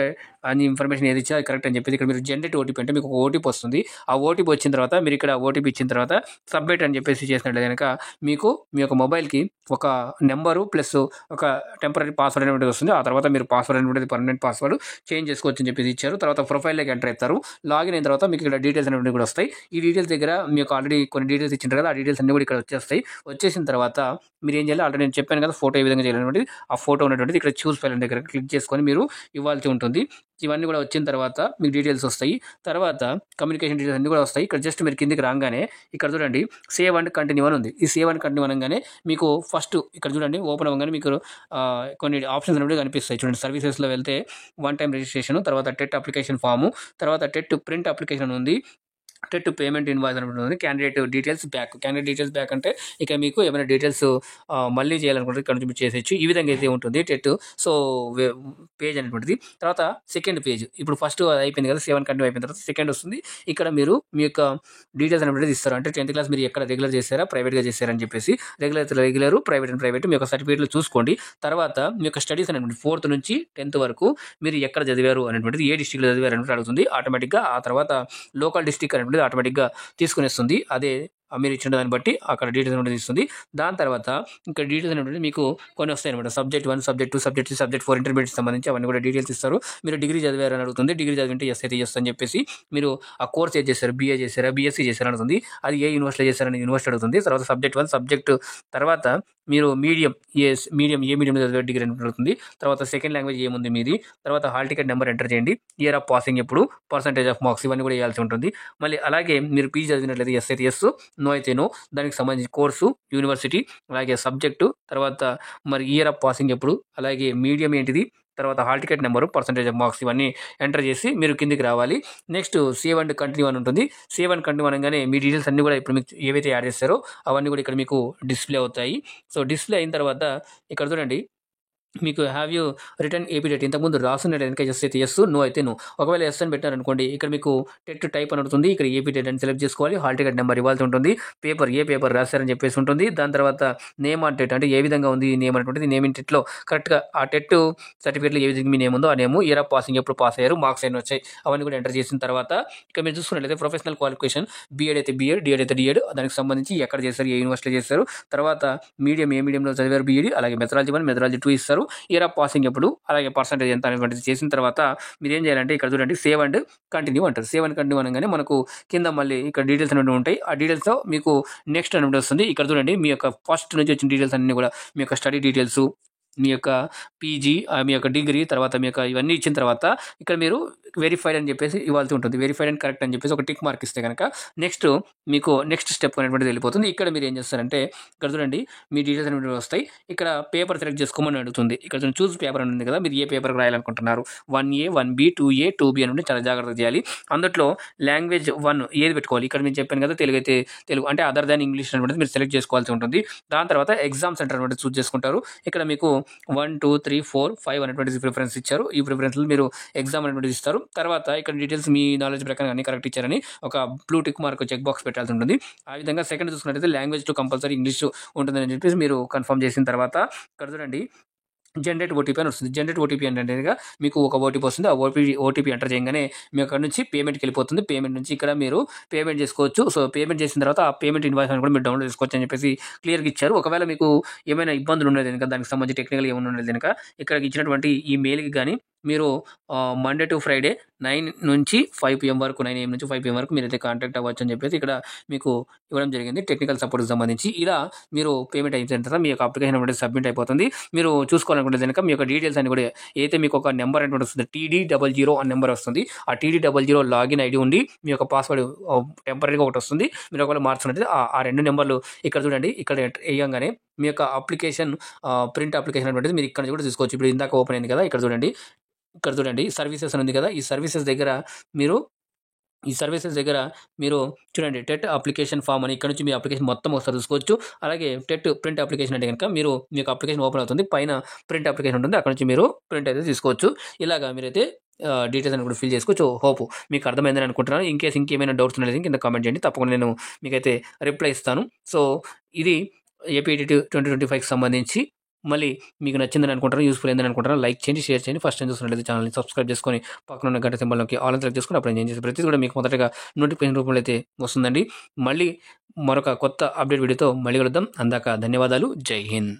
అని ఇన్ఫర్మేషన్ ఏది ఇచ్చా కరెక్ట్ అని చెప్పేసి ఇక్కడ మీరు జనరేట్ ఓటీపీ అంటే మీకు ఒక ఓటీపీ వస్తుంది. ఆ ఓటీపీ వచ్చిన తర్వాత మీరు ఇక్కడ ఓటీపీ ఇచ్చిన తర్వాత సబ్మిట్ అని చెప్పేసి చేసినట్లయితే కనుక మీకు మీ యొక్క మొబైల్కి ఒక నెంబరు ప్లస్ ఒక టెంపరీ పాస్వర్డ్ అనేటువంటిది వస్తుంది. ఆ తర్వాత మీరు పాస్వర్డ్ అనేటువంటిది పర్మనెంట్ పాస్వర్డ్ చేంజ్ చేసుకోవచ్చు అని చెప్పేసి ఇచ్చారు. తర్వాత ప్రొఫైల్లోకి ఎంటర్ అవుతారు. లాగిన్ అయిన తర్వాత మీకు ఇక్కడ డీటెయిల్స్ అనేవి కూడా వస్తాయి. ఈ డీటెయిల్స్ దగ్గర మీకు ఆల్రెడీ కొన్ని డీటెయిల్స్ ఇచ్చింటారు కదా, ఆ డీటెయిల్స్ అన్ని కూడా ఇక్కడ వచ్చేస్తాయి. వచ్చేసిన తర్వాత మీరు ఏం చేయాలి, ఆల్రెడీ నేను చెప్పాను కదా ఫోటో ఏ విధంగా చేయాలనేది, ఆ ఫోటో ఉన్నటువంటిది ఇక్కడ చూస్ ఫైల్ దగ్గర క్లిక్ చేసుకొని మీరు ఇవ్వాల్సి ఉంటుంది. ఇవన్నీ కూడా వచ్చిన తర్వాత మీకు డీటెయిల్స్ వస్తాయి. తర్వాత కమ్యూనికేషన్ డీటెయిల్స్ అన్నీ కూడా వస్తాయి. ఇక్కడ జస్ట్ మీరు కిందికి రాగానే ఇక్కడ చూడండి సేవ్ అండ్ కంటిన్యూ అని ఉంది. ఈ సేవ్ అండ్ కంటిన్యూ అనగానే మీకు ఫస్ట్ ఇక్కడ చూడండి ఓపెన్ అవ్వగానే మీకు కొన్ని ఆప్షన్స్ అనేవి కనిపిస్తాయి. చూడండి సర్వీసెస్లో వెళ్తే 1 టైం రిజిస్ట్రేషన్, తర్వాత టెట్ అప్లికేషన్ ఫాము, తర్వాత టెట్ ప్రింట్ అప్లికేషన్ ఉంది, టెట్ పేమెంట్ ఇన్వాయిస్ అని ఉంటుంది, candidate details back. Candidate details back అంటే ఇక మీకు ఏమైనా డీటెయిల్స్ మళ్ళీ చేయాలనుకుంటే ఇక్కడ నుంచి మీరు చేసేయచ్చు. ఈ విధంగా అయితే ఉంటుంది టెట్ సో పేజ్ అనేటువంటిది. తర్వాత సెకండ్ పేజ్, ఇప్పుడు ఫస్ట్ అయిపోయింది కదా, 7 కంటిన్యూ అయిపోయిన తర్వాత సెకండ్ వస్తుంది. ఇక్కడ మీరు మీ యొక్క డీటెయిల్స్ అనేటువంటిది ఇస్తారు. అంటే 10th క్లాస్ మీరు ఎక్కడ రెగ్యులర్ చేశారా ప్రైవేట్గా చేశారని చెప్పేసి, రెగ్యులర్ ప్రైవేట్ మీ యొక్క సర్టిఫికేట్లు చూసుకోండి. తర్వాత మీ యొక్క స్టడీస్ అనేటువంటి 4th నుంచి 10th వరకు మీరు ఎక్కడ చదివారు అనేటువంటిది, ఏ డిస్ట్రిక్ట్లో చదివారు అనేటువంటి అడుగుతుంది ఆటోమేటిక్గా. ఆ తర్వాత లోకల్ డిస్ట్రిక్ట్ అనేటువంటిది ఆటోమేటిక్గా తీసుకునేస్తుంది. అదే మీరు ఇచ్చిన దాన్ని బట్టి అక్కడ డీటెయిల్స్ అనేది ఇస్తుంది. దాని తర్వాత ఇక్కడ డీటెయిల్స్ అనేటువంటి మీకు కొన్ని వస్తాయి అనమాట. Subject 1, subject 2, subject 3, subject 4 intermediate సంబంధించి అవన్నీ కూడా డీటెయిల్స్ ఇస్తారు. మీరు డిగ్రీ చదివారని అడుగుతుంది. డిగ్రీ చదివింటే ఎస్ అయితే ఎస్ అని చెప్పేసి మీరు ఆ కోర్స్ ఏది చేశారు, బీఏ చేశారా, బీఎస్సీ చేశారా అడుగుతుంది. అది ఏ యూనివర్సిటీలో చేశారని యూనివర్సిటీ అడుగుతుంది. తర్వాత సబ్జెక్ట్ 1, సబ్జెక్ట్ తర్వాత మీరు ఏ మీడియంలో చదివారు డిగ్రీ అని అడుగుతుంది. తర్వాత సెకండ్ లాంగ్వేజ్ ఏముంది మీది, తర్వాత హాల్ టికెట్ నెంబర్ ఎంటర్ చేయండి, ఇయర్ ఆఫ్ పాసింగ్ ఎప్పుడు, పర్సంటేజ్ ఆఫ్ మార్క్స్ ఇవన్నీ కూడా వేయాల్సి ఉంటుంది. మళ్ళీ అలాగే మీరు పీజీ చదివినట్లయితే ఎస్ అయితే ఎస్, నో అయితే నో, దానికి సంబంధించి కోర్సు, యూనివర్సిటీ, అలాగే సబ్జెక్టు, తర్వాత మరి ఇయర్ ఆఫ్ పాసింగ్ ఎప్పుడు, అలాగే మీడియం ఏంటిది, తర్వాత hall ticket number, percentage of marks ఇవన్నీ ఎంటర్ చేసి మీరు కిందికి రావాలి. నెక్స్ట్ సేవ్ అండ్ కంటిన్యూ అని ఉంటుంది. సేవ్ అండ్ కంటిన్యూ అనగానే మీ డీటెయిల్స్ అన్నీ కూడా ఇప్పుడు మీకు ఏవైతే యాడ్ చేస్తారో అవన్నీ కూడా ఇక్కడ మీకు డిస్ప్లే అవుతాయి. సో డిస్ప్లే అయిన తర్వాత ఇక్కడ చూడండి, మీకు have you return AP date ఇంతకుముందు రాసున్నట్టు కనుక ఎస్ అయితే ఎస్, నో అయితే నో. ఒకవేళ ఎస్ అని పెట్టారనుకోండి, ఇక్కడ మీకు టెట్ టైప్ అని ఉంటుంది. ఇక్కడ ఏపీ డేట్ అని సెలెక్ట్ చేసుకోవాలి. హాల్ టికెట్ నెంబర్ ఇవ్వాల్సి ఉంటుంది. పేపర్ ఏ పేపర్ రాశారని చెప్పేసి ఉంటుంది. దాని తర్వాత నేమ్ ఆన్ టెట్ అంటే ఏ విధంగా ఉంది ఈ నేమ్ అనేటువంటిది, నేమ్ ఇన్ టెట్లో కరెక్ట్గా ఆ టెట్ సర్టిఫికేట్లో ఏ విధంగా మీ నేమ్ ఉందో ఆ నేమ్, ఇయర్ ఆఫ్ పాసింగ్ ఎప్పుడు పాస్ అయ్యారు, మార్క్స్ ఎన్ని వచ్చాయి అవన్నీ కూడా ఎంటర్ చేసిన తర్వాత ఇక్కడ మీరు చూసుకున్నట్లయితే ప్రొఫెషనల్ క్వాలిఫికేషన్ బీఎడ్ అయితే బీఎడ్, డిఎడ్ అయితే డిఎడ్, దానికి సంబంధించి ఎక్కడ చేస్తారు, ఏ యూనివర్సిటీలో చేస్తారు, తర్వాత మీడియం ఏ మీడియంలో చదివారు బీఈడి, అలాగే మెథడాలజీ 1 మెథడాలజీ 2 ఇస్తారు. ఇయర్ ఆఫ్ పాసింగ్ ఎప్పుడు, అలాగే పర్సంటేజ్ ఎంత అనేటువంటిది చేసిన తర్వాత మీరు ఏం చేయాలంటే ఇక్కడ చూడండి సేవ్ అండ్ కంటిన్యూ అంటారు. సేవ్ అండ్ కంటిన్యూ అనగానే మనకు కింద మళ్ళీ ఇక్కడ డీటెయిల్స్ అనేవి ఉంటాయి. ఆ డీటెయిల్స్తో మీకు నెక్స్ట్ అనేది వస్తుంది. ఇక్కడ చూడండి మీ యొక్క ఫస్ట్ నుంచి వచ్చిన డీటెయిల్స్ అన్నీ కూడా మీ యొక్క స్టడీ డీటెయిల్స్, మీ యొక్క పీజీ, మీ యొక్క డిగ్రీ, తర్వాత మీ యొక్క ఇవన్నీ ఇచ్చిన తర్వాత ఇక్కడ మీరు వెరిఫైడ్ అని చెప్పేసి ఇవ్వాల్సి ఉంటుంది. వెరిఫైడ్ అండ్ కరెక్ట్ అని చెప్పేసి ఒక టిక్ మార్క్ ఇస్తే కనుక నెక్స్ట్ మీకు నెక్స్ట్ స్టెప్ అనేటువంటిది వెళ్ళిపోతుంది. ఇక్కడ మీరు ఏం చేస్తారంటే ఇక్కడ చూడండి మీ డీటెయిల్స్ అనేవి వస్తాయి. ఇక్కడ పేపర్ సెలెక్ట్ చేసుకోమని అడుగుతుంది. ఇక్కడ చూస్ పేపర్ అని ఉంది కదా, మీరు ఏ paper రాయాలనుకుంటున్నారు, 1A 1B 2A 2B అని ఉంటే చాలా జాగ్రత్తగా చేయాలి. అందులో లాంగ్వేజ్ 1 ఏది పెట్టుకోవాలి, ఇక్కడ నేను చెప్పాను కదా తెలుగు అయితే తెలుగు అంటే అదర్ దాన్ ఇంగ్లీష్ అనేటువంటిది మీరు సెలెక్ట్ చేసుకోవాల్సి ఉంటుంది. దాని తర్వాత ఎగ్జామ్ సెంటర్ అనేటువంటి చూస్ చేసుకుంటారు. ఇక్కడ మీకు 1 2 3 4 5 అనేటువంటి ప్రిఫరెన్స్ ఇచ్చారు. ఈ ప్రిఫరెన్స్లో మీరు ఎగ్జామ్ అనేటువంటిది ఇస్తారు. తర్వాత ఇక్కడ డీటెయిల్స్ మీ నాలెడ్జ్ ప్రకారం అన్ని కరెక్ట్ ఇచ్చారని ఒక blue tick mark check box పెట్టాల్సి ఉంటుంది. ఆ విధంగా సెకండ్ చూసుకున్నట్లయితే లాంగ్వేజ్ టు కంపల్సరీ ఇంగ్లీష్ ఉంటుందని చెప్పేసి మీరు కన్ఫర్మ్ చేసిన తర్వాత ఇక్కడ చూడండి జనరేట్ ఓటీపీ అని వస్తుంది. జనరేట్ ఓటీపీ అంటే మీకు ఒక ఓటీపీ వస్తుంది. ఆ ఓటీపీ ఎంటర్ చేయగానే మీ అక్కడ నుంచి పేమెంట్కి వెళ్ళిపోతుంది. పేమెంట్ నుంచి ఇక్కడ మీరు పేమెంట్ చేసుకోవచ్చు. సో పేమెంట్ చేసిన తర్వాత ఆ పేమెంట్ ఇన్వాయిస్ అని కూడా మీరు డౌన్లోడ్ చేసుకోవచ్చు అని చెప్పేసి క్లియర్గా ఇచ్చారు. ఒకవేళ మీకు ఏమైనా ఇబ్బందులు ఉండేది కనుక, దానికి సంబంధించి టెక్నికల్ ఏమైనా ఉండేది కనుక ఇక్కడ ఇచ్చినటువంటి ఈ మెయిల్కి కానీ మీరు మండే టు ఫ్రైడే 9 నుంచి 5 PM వరకు, 9 AM నుంచి 5 PM వరకు మీరైతే కాంటాక్ట్ అవ్వచ్చు అని చెప్పేసి ఇక్కడ మీకు ఇవ్వడం జరిగింది. టెక్నికల్ సపోర్ట్కి సంబంధించి ఇలా మీరు పేమెంట్ అయిన తర్వాత మీ యొక్క అప్లికేషన్ అనేది సబ్మిట్ అయిపోతుంది. మీరు చూసుకోవాలనుకుంటే కనుక మీ యొక్క డీటెయిల్స్ అని కూడా అయితే మీకు ఒక నెంబర్ అనేటువంటి వస్తుంది, TD00 అనే నెంబర్ వస్తుంది. ఆ TD00 లాగిన్ ఐడి ఉండి మీ యొక్క పాస్వర్డ్ టెంపరీగా ఒకటి వస్తుంది. మీరు ఒకవేళ మార్చుకున్నట్లయితే ఆ 2 నెంబర్లు ఇక్కడ చూడండి, ఇక్కడ వేయంగానే మీ యొక్క అప్లికేషన్ ప్రింట్ అప్లికేషన్ అనేటువంటిది మీరు ఇక్కడ కూడా తీసుకోవచ్చు. ఇప్పుడు ఇందాక ఓపెన్ అయింది కదా, ఇక్కడ చూడండి సర్వీసెస్ అని ఉంది కదా, ఈ సర్వీసెస్ దగ్గర మీరు చూడండి టెట్ అప్లికేషన్ ఫామ్ అని ఇక్కడ నుంచి మీ అప్లికేషన్ మొత్తం ఒకసారి చూసుకోవచ్చు. అలాగే టెట్ ప్రింట్ అప్లికేషన్ అంటే కనుక మీరు మీ యొక్క అప్లికేషన్ ఓపెన్ అవుతుంది, పైన ప్రింట్ అప్లికేషన్ ఉంటుంది, అక్కడ నుంచి మీరు ప్రింట్ అయితే తీసుకోవచ్చు. ఇలాగా మీరైతే డీటెయిల్స్ అని కూడా ఫిల్ చేసుకోవచ్చు. హోప్ మీకు అర్థమైందని అనుకుంటున్నాను. ఇన్ కేసు ఇంకేమైనా డౌట్స్ ఉన్నది కింద కామెంట్ చేయండి, తప్పకుండా నేను మీకైతే రిప్లై ఇస్తాను. సో ఇది ఏపీటెట్ 2025కి సంబంధించి మళ్ళీ మీకు నచ్చిందని అనుకుంటాను, యూస్ఫుల్ అయిందని అనుకుంటాను. లైక్ చేయండి, షేర్ చేయండి. ఫస్ట్ టైం చూస్తున్నట్లయితే ఛానల్ని సబ్స్క్రైబ్ చేసుకొని పక్కన ఉన్న గంట సింబల్లోకి ఆల్ సెలెక్ట్ చేసుకొని అప్పుడు నేను చేసే ప్రతిదీ కూడా మీకు మొదటగా నోటిఫికేషన్ రూపంలో అయితే వస్తుందండి. మళ్ళీ మరొక కొత్త అప్డేట్ వీడియోతో మళ్ళీ కలుద్దాం. అందాక ధన్యవాదాలు. జై హింద్.